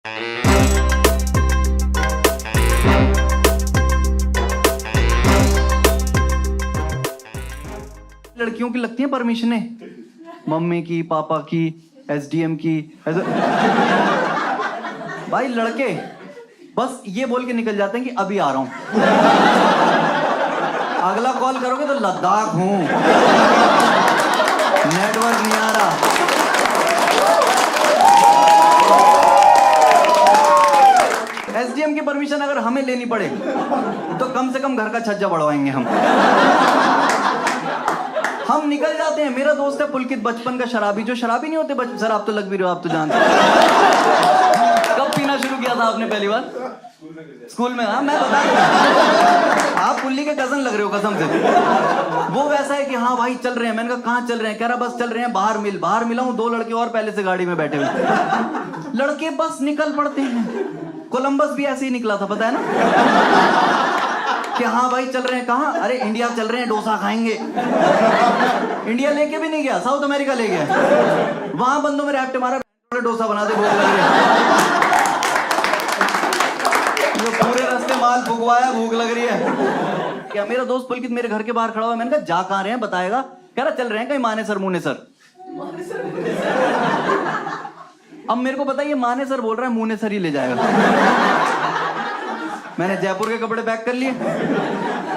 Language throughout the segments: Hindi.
लड़कियों की लगती हैं परमिशनें, मम्मी की, पापा की, एसडीएम की, भाई लड़के बस ये बोल के निकल जाते हैं कि अभी आ रहा हूं। अगला कॉल करोगे तो लद्दाख हूं, नेटवर्क नहीं आ रहा। एसडीएम की परमिशन अगर हमें लेनी पड़े तो कम से कम घर का छज्जा बढ़वाएंगे हम निकल जाते हैं। मेरा दोस्त है पुलकित, बचपन का शराबी, जो शराबी नहीं होते बचपन। सर आप तो लग भी रहे हो, आप तो जानते हो। कब पीना शुरू किया था आपने पहली बार? स्कूल में। हाँ मैं बता दूं, आप पुल्ली के कजन लग रहे हो कसम से। वो वैसा है कि हाँ भाई चल रहे हैं। मैंने कहा कहाँ चल रहे हैं? कह रहा बस चल रहे हैं बाहर मिला हूँ, 2 लड़के और पहले से गाड़ी में बैठे हुए। लड़के बस निकल पड़ते हैं। कोलंबस भी ऐसे ही निकला था, पता है ना, कि हाँ भाई चल रहे हैं। कहाँ? अरे इंडिया चल रहे हैं, डोसा खाएंगे। इंडिया लेके भी नहीं गया, साउथ अमेरिका ले गया। वहां बंदों में रैप्ट मारा, डोसा बना दे, भूख लग रही है। जो पूरे रास्ते माल फुकवाया, भूख लग रही है। क्या मेरा दोस्त पुलकित मेरे घर के बाहर खड़ा हुआ, मैंने कहा जा कहाँ रहे हैं बताएगा? कह रहा चल रहे हैं कहीं माने सर मुने सर। अब मेरे को पता है ये माने सर बोल रहा है, मुने सर ही ले जाएगा। मैंने जयपुर के कपड़े पैक कर लिए,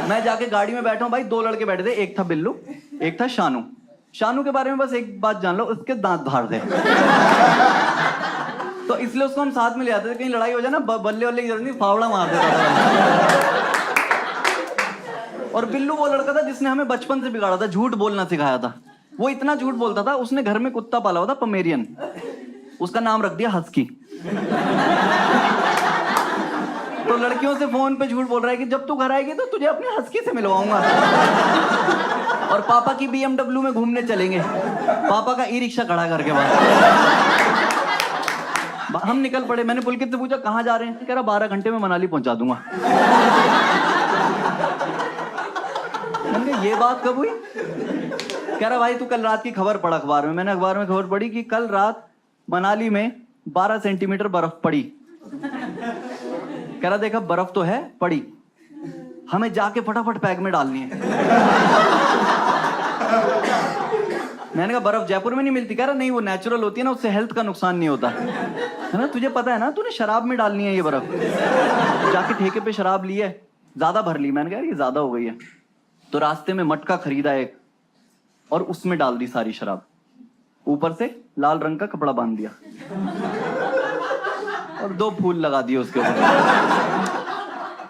मैं जाके गाड़ी में बैठा हूं। भाई 2 लड़के बैठे थे, एक था बिल्लू, एक था शानू। शानू के बारे में बस एक बात जान लो, उसके दांत धार थे। तो इसलिए उसको हम साथ में ले आते थे, कहीं लड़ाई हो जाए ना, बल्ले वल्ले की जरूरत नहीं, फावड़ा मार देता था। और बिल्लू वो लड़का था जिसने हमें बचपन से बिगाड़ा था, झूठ बोलना सिखाया था। वो इतना झूठ बोलता था, उसने घर में कुत्ता पाला हुआ था पमेरियन, उसका नाम रख दिया हस्की। तो लड़कियों से फोन पे झूठ बोल रहा है कि जब तू घर आएगी तो तुझे अपनी हस्की से मिलवाऊंगा, और पापा की BMW में घूमने चलेंगे, पापा का ई-रिक्शा खड़ा करके बाहर। हम निकल पड़े। मैंने पुलकित से पूछा कहाँ जा रहे हैं? कह रहा 12 घंटे में मनाली पहुंचा दूंगा। मैंने कहा ये बात कब हुई? कह रहा भाई तू कल रात की खबर पढ़ अखबार में। मैंने अखबार में खबर पढ़ी कि कल रात मनाली में 12 सेंटीमीटर बर्फ पड़ी। कह रहा देखा बर्फ तो है पड़ी, हमें जाके फटाफट पैक में डालनी है। मैंने कहा बर्फ जयपुर में नहीं मिलती? कह रहा नहीं, वो नेचुरल होती है ना, उससे हेल्थ का नुकसान नहीं होता है ना। तुझे पता है ना, तूने शराब में डालनी है ये बर्फ। जाके ठेके पे शराब ली है, ज्यादा भर ली। मैंने कहा ये ज्यादा हो गई है। तो रास्ते में मटका खरीदा एक, और उसमें डाल दी सारी शराब, ऊपर से लाल रंग का कपड़ा बांध दिया और 2 फूल लगा दिए उसके ऊपर,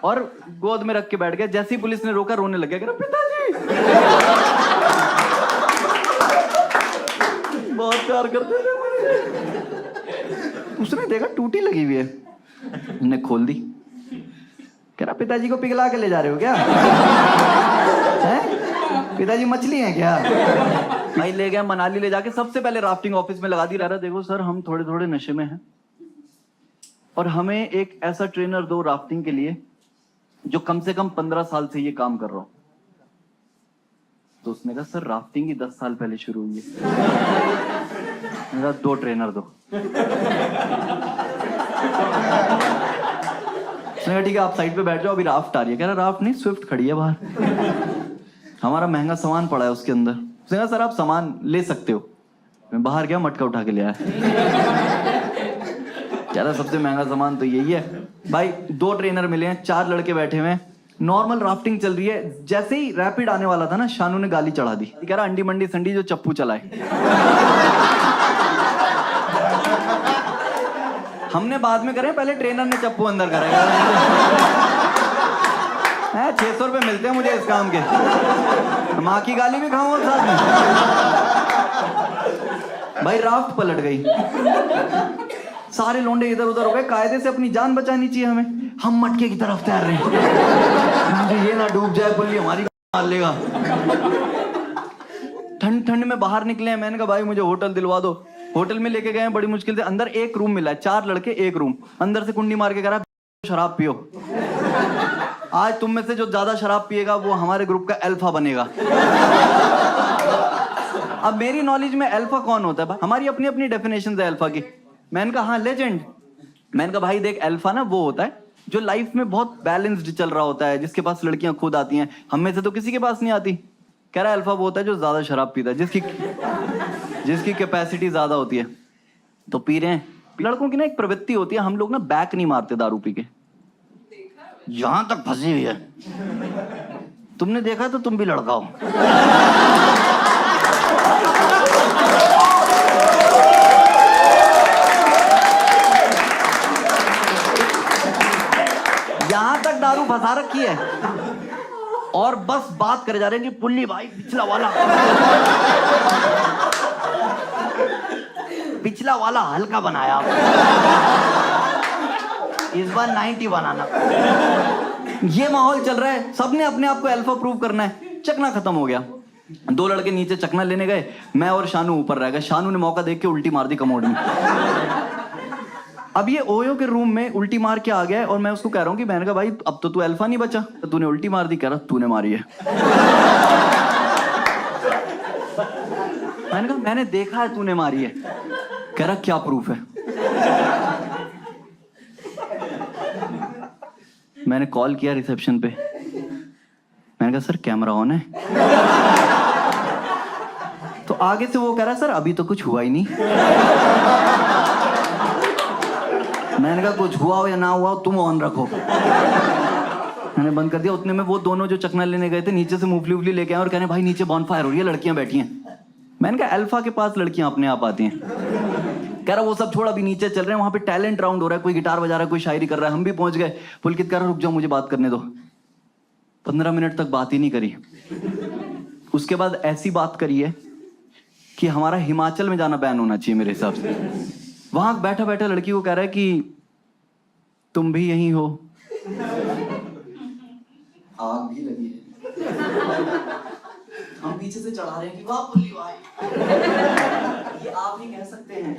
और गोद में रख के बैठ गया। जैसे ही पुलिस ने रोका, रोने लग गया। कह रहा पिताजी बहुत प्यार करते थे। उसने देखा टूटी लगी हुई है, उसने खोल दी। कह रहा पिताजी को पिघला के ले जा रहे हो क्या? हैं? पिताजी मछली हैं क्या? भाई ले गया मनाली, ले जाके सबसे पहले राफ्टिंग ऑफिस में लगा दी। रहा देखो सर हम थोड़े थोड़े नशे में हैं, और हमें एक ऐसा ट्रेनर दो राफ्टिंग के लिए जो कम से कम 15 साल से ये काम कर रहा हो। तो उसने कहा सर राफ्टिंग ही 10 साल पहले शुरू हुई है। मेरा 2 ट्रेनर दो। उसने कहा ठीक है आप साइड पे बैठ जाओ, अभी राफ्ट आ रही है। कह रहा राफ्ट नहीं, स्विफ्ट खड़ी है बाहर, हमारा महंगा सामान पड़ा है उसके अंदर। उसने कहा सर आप सामान ले सकते हो। मैं बाहर गया, मटका उठा के ले आया। यार सबसे महंगा सामान तो यही है। भाई 2 ट्रेनर मिले हैं, 4 लड़के बैठे हुए हैं, नॉर्मल राफ्टिंग चल रही है। जैसे ही रैपिड आने वाला था ना, शानू ने गाली चढ़ा दी। कह रहा अंडी मंडी संडी जो चप्पू चलाए। हमने बाद में करे, पहले ट्रेनर ने चप्पू अंदर करा। 600 रुपए मिलते हैं मुझे इस काम के, माँ की गाली भी खाऊंगा साथ में। भाई राफ्ट पलट गई, सारे लोंडे इधर उधर हो गए। कायदे से अपनी जान बचानी चाहिए हमें, हम मटके की तरफ तैर रहे हैं, ये ना डूब जाए पुल्ली हमारी मार लेगा। ठंड ठंड में बाहर निकले हैं। मैंने कहा भाई मुझे होटल दिलवा दो। होटल में लेके गए, बड़ी मुश्किल से। अंदर एक रूम मिला है, 4 लड़के एक रूम। अंदर से कुंडी मार के कह रहा शराब पियो, आज तुम में से जो ज्यादा शराब पिएगा वो हमारे ग्रुप का अल्फा बनेगा। अब मेरी नॉलेज में अल्फा कौन होता है? हमारी अपनी अपनी डेफिनेशन है अल्फा की। मैंने कहा हाँ लेजेंड। मैंने कहा भाई देख, अल्फा ना वो होता है जो लाइफ में बहुत बैलेंस्ड चल रहा होता है, जिसके पास लड़कियां खुद आती हैं, हम में से तो किसी के पास नहीं आती। कह रहा है अल्फा वो होता है जो ज्यादा शराब पीता है, जिसकी कैपेसिटी ज्यादा होती है। तो पी रहे हैं। लड़कों की ना एक प्रवृत्ति होती है, हम लोग ना बैक नहीं मारते दारू पी के, जहां तक फंसी हुई है। तुमने देखा तो तुम भी लड़का हो। यहां तक दारू फंसा रखी है और बस बात करे जा रहे हैं कि पुल्ली भाई पिछला वाला हल्का बनाया, इस बार 90 बनाना। ये माहौल चल रहा है, सबने अपने आप को अल्फा प्रूव करना है। चकना खत्म हो गया, 2 लड़के नीचे चकना लेने गए, मैं और शानू ऊपर रह गए। शानू ने मौका देख के उल्टी मार दी कमोड में। अब ये ओयो के रूम में उल्टी मार के आ गया है और मैं उसको कह रहा हूँ कि मैंने कहा भाई अब तो तू अल्फा नहीं बचा, तो तूने उल्टी मार दी। कह रहा तूने मारी है। मैंने कहा मैंने देखा है तूने मारी है। कह रहा क्या प्रूफ है? मैंने कॉल किया रिसेप्शन पे, मैंने कहा सर कैमरा ऑन है? तो आगे से वो कह रहा सर अभी तो कुछ हुआ ही नहीं। मैंने कहा कुछ हुआ हो या ना हुआ हो तुम ऑन रखो। मैंने बंद कर दिया। उतने में वो दोनों जो चकना लेने गए थे नीचे से मूंगफली वूफली लेके आए और कहने भाई नीचे बॉनफायर हो रही है, लड़कियां बैठी हैं। मैंने कहा अल्फा के पास लड़कियां अपने आप आती हैं। कह रहा वो सब छोड़, अभी नीचे चल रहे हैं, वहां पे टैलेंट राउंड हो रहा है, कोई गिटार बजा रहा है, कोई शायरी कर रहा है। हम भी पहुंच गए। पुलकित कह रहा रुक जाओ मुझे बात करने दो। 15 मिनट तक बात ही नहीं करी। उसके बाद ऐसी बात करी है कि हमारा हिमाचल में जाना बैन होना चाहिए मेरे हिसाब से। वहां बैठा बैठा लड़की को कह रहा है कि तुम भी यहीं हो? आग भी लगी है। हम पीछे से चढ़ा रहे हैं कि वाह पुल्ली भाई, ये आप ही कह सकते हैं।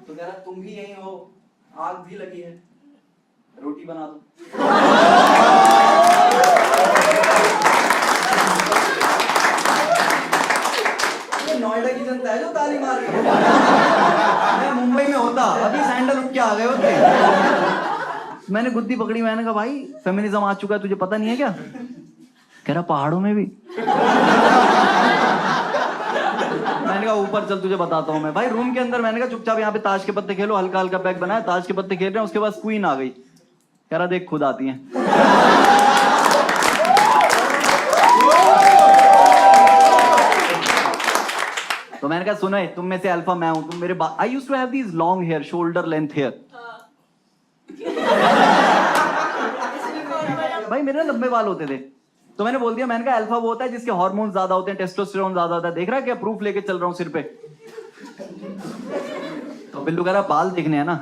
तो कह रहा तुम भी यहीं हो, आग भी लगी है, रोटी बना दो। ये नोएडा की जनता है जो ताली मार रही है। मैं मुंबई में होता अभी सैंडल उठ के आ गए होते। मैंने गुद्दी पकड़ी, मैंने कहा भाई फेमिनिज्म आ चुका है, तुझे पता नहीं है क्या? कह रहा पहाड़ों में भी। मैंने कहा ऊपर चल तुझे बताता हूँ मैं। भाई रूम के अंदर मैंने कहा चुपचाप यहाँ पे ताश के पत्ते खेलो, हल्का हल्का पैक बनाया, ताश के पत्ते खेल रहे हैं। उसके बाद क्वीन आ गई। कह रहा देख खुद आती हैं। तो मैंने कहा सुनो तुम में से अल्फा मैं हूं, तुम मेरे I used to have these long hair, shoulder length hair. भाई मेरे ना लंबे बाल होते थे, तो मैंने बोल दिया, मैंने कहा अल्फा वो होता है जिसके हार्मोन ज्यादा होते हैं, टेस्टोस्टेरोन ज्यादा होता है। देख रहा है क्या प्रूफ लेके चल रहा हूं सिर पे? तो बिल्लू कह रहा बाल दिखने हैं ना।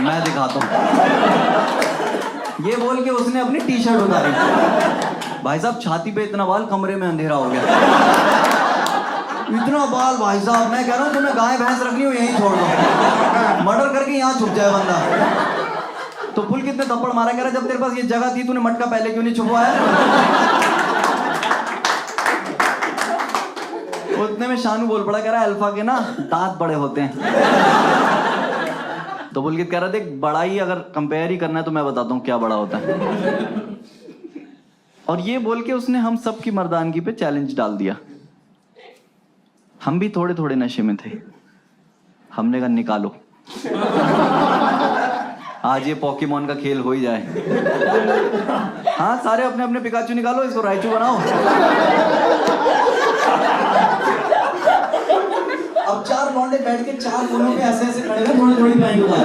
मैं दिखाता हूं। ये बोल के उसने अपनी टी शर्ट उतारी। भाई साहब छाती पे इतना बाल, कमरे में अंधेरा हो गया। इतना बाल भाई साहब, मैं कह रहा हूँ तुम्हें गाय भैंस रखनी हो यहीं छोड़ दो, मर्डर करके यहाँ छुप जाए बंदा। तो पुलकित ने थप्पड़ मारा, कह रहा जब तेरे पास ये जगह थी तूने मटका पहले क्यों नहीं छुपवाया? उतने में शानू बोल पड़ा, कह रहा अल्फा के ना दांत बड़े होते हैं। तो पुलकित कह रहा देख बड़ा ही अगर कंपेयर ही करना है तो मैं बताता हूँ क्या बड़ा होता है। और ये बोल के उसने हम सब की मर्दानगी पे चैलेंज डाल दिया। हम भी थोड़े थोड़े नशे में थे। हमने कहा निकालो, आज ये पोकेमॉन का खेल हो ही जाए। हाँ सारे अपने अपने पिकाचू निकालो, इसको राइचू बनाओ। अब 4 लौंडे बैठ के 4 कोनों पे ऐसे ऐसे खड़े हैं, थोड़ी थोड़ी पैंट उतार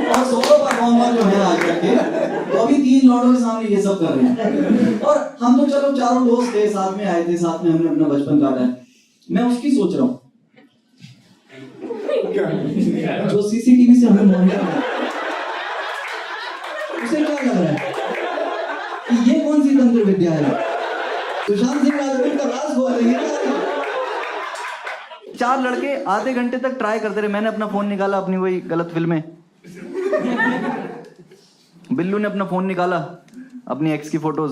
और सोलो परफॉर्मर जो है आज के, तो अभी 3 लौंडों के सामने ये सब कर रहे हैं। और हम तो चलो चारों दोस्त थे, साथ में आए थे, साथ में हमने अपना बचपन काटा है। मैं उसकी सोच रहा हूँ जो सीसीटीवी से हमें मॉनिटर कर, उसे क्या लग रहा है कि ये कौन सी तंत्र विद्या है? सुशांत सिंह राजपूत का राज खोल रही है। 4 लड़के आधे घंटे तक ट्राई करते रहे। मैंने अपना फोन निकाला, अपनी वही गलत फिल्में। बिल्लू ने अपना फोन निकाला, अपनी एक्स की फोटोज।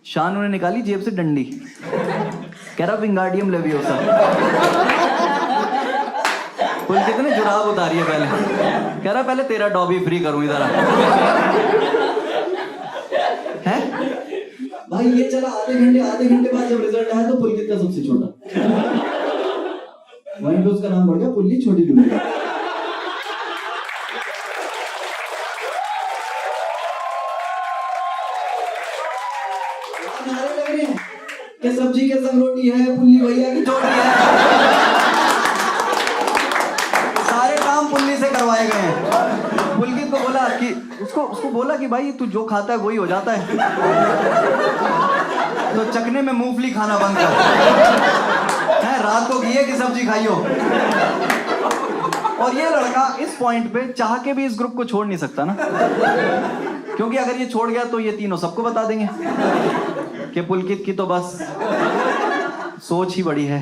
शानू ने निकाली जेब से डंडी, कह रहा विंगार्डियम लेवियोसा। पुलकित ने जुराब उतारी है पहले, कह रहा पहले तेरा डॉबी फ्री करूं इधर है। भाई ये चला आधे घंटे बाद जब रिजल्ट आया तो पुलकित का सबसे छोटा, वहीं पे उसका नाम बढ़ गया पुल्ली छोटी डुबी। नारे लग रहे हैं कि सब्जी के संग रोटी है, पुल्ली भैया की छोटी है। सारे काम पुल्ली से करवाए गए हैं। पुलकित को बोला कि उसको बोला कि भाई तू जो खाता है वही हो जाता है, तो चखने में मूंगफली खाना बंद कर है, रात को घिये की सब्जी खाइयो। और ये लड़का इस पॉइंट पे चाह के भी इस ग्रुप को छोड़ नहीं सकता ना, क्योंकि अगर ये छोड़ गया तो ये तीनों सबको बता देंगे कि पुलकित की तो बस सोच ही बड़ी है।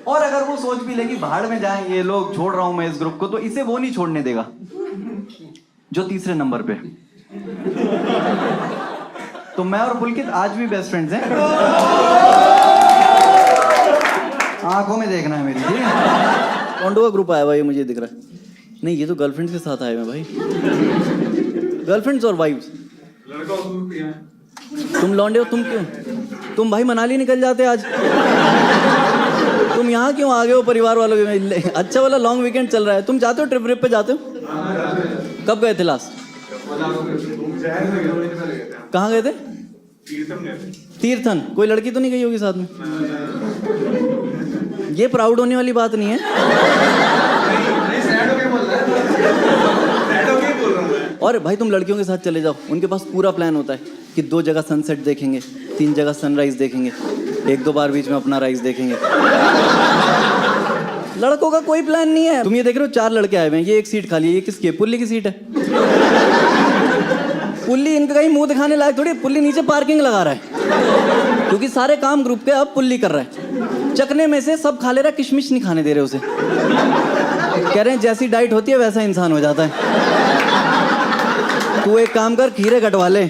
और अगर वो सोच भी लेगी भाड़ में जाए ये लोग, छोड़ रहा हूं मैं इस ग्रुप को, तो इसे वो नहीं छोड़ने देगा जो तीसरे नंबर पे। तो मैं और पुलकित आज भी बेस्ट फ्रेंड्स हैं, आंखों में देखना है मेरी। लॉन्डो का ग्रुप आया भाई, मुझे दिख रहा है। नहीं ये तो गर्लफ्रेंड्स के साथ आए हैं भाई, गर्लफ्रेंड्स और वाइफ्स। तुम लौंडे हो, तुम क्यों, तुम भाई मनाली निकल जाते आज, तुम यहाँ क्यों आ गए हो परिवार वालों के? अच्छा वाला लॉन्ग वीकेंड चल रहा है, तुम जाते हो ट्रिप पे जाते हो? कब गए थे लास्ट? कहाँ गए थे? तीर्थन। कोई लड़की तो नहीं गई होगी साथ में? ये प्राउड होने वाली बात नहीं है। और भाई तुम लड़कियों के साथ चले जाओ, उनके पास पूरा प्लान होता है कि 2 जगह सनसेट देखेंगे, 3 जगह सनराइज देखेंगे, 1-2 बार बीच में अपना राइज देखेंगे। लड़कों का कोई प्लान नहीं है। तुम ये देख रहे हो 4 लड़के आए हुए हैं, ये एक सीट खाली है, ये किसकी है? पुल्ली की सीट है। पुल्ली इनका कहीं मुंह दिखाने लायक थोड़ी, पुल्ली नीचे पार्किंग लगा रहा है, क्योंकि सारे काम ग्रुप के अब पुल्ली कर रहा है। चकने में से सब खा ले रहा, किशमिश नहीं खाने दे रहे उसे, कह रहे हैं जैसी डाइट होती है वैसा इंसान हो जाता है। तू एक काम कर, खीरे कटवा ले।